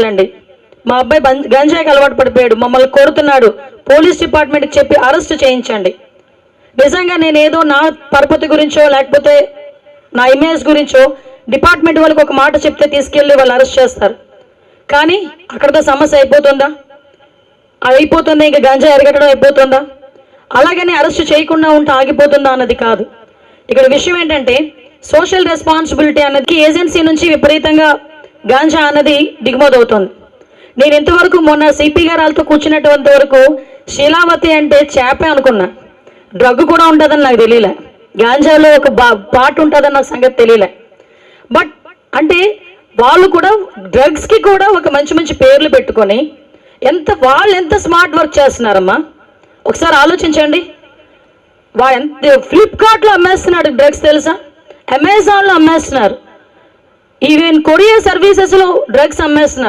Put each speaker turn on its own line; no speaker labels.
అండి మా అబ్బాయి గంజాయికి అలవాటు పడిపోయాడు, మమ్మల్ని కోరుతున్నాడు, పోలీస్ డిపార్ట్మెంట్కి చెప్పి అరెస్ట్ చేయించండి. నిజంగా నేను ఏదో నా పరపతి గురించో లేకపోతే నా ఇమేజ్ గురించో డిపార్ట్మెంట్ వాళ్ళకి ఒక మాట చెప్తే తీసుకెళ్ళి వాళ్ళు అరెస్ట్ చేస్తారు. కానీ అక్కడితో సమస్య అయిపోతుందా? అయిపోతుందా? ఇంకా గంజాయి అరగటం అయిపోతుందా? అలాగని అరెస్ట్ చేయకుండా ఉంటే ఆగిపోతుందా అన్నది కాదు. ఇక్కడ విషయం ఏంటంటే సోషల్ రెస్పాన్సిబిలిటీ అన్నది ఏజెన్సీ నుంచి విపరీతంగా గాంజా అన్నది దిగుమతి అవుతుంది. నేను ఇంతవరకు మొన్న సిపి గారు వాళ్ళతో కూర్చున్నటువంటి వరకు శీలావతి అంటే చేపే అనుకున్నా. డ్రగ్ కూడా ఉంటుందని నాకు తెలియలే, గాంజాలో ఒక పార్ట్ ఉంటుందని నాకు సంగతి తెలియలే. బట్ అంటే వాళ్ళు కూడా డ్రగ్స్కి కూడా ఒక మంచి మంచి పేర్లు పెట్టుకొని వాళ్ళు ఎంత స్మార్ట్ వర్క్ చేస్తున్నారమ్మా ఒకసారి ఆలోచించండి. ఫ్లిప్కార్ట్లో అమ్మేస్తున్నాడు డ్రగ్స్ తెలుసా, అమెజాన్లో అమ్మేస్తున్నారు, ఈవెన్ కొరియర్ సర్వీసెస్లో డ్రగ్స్ అమ్మేస్తున్నారు.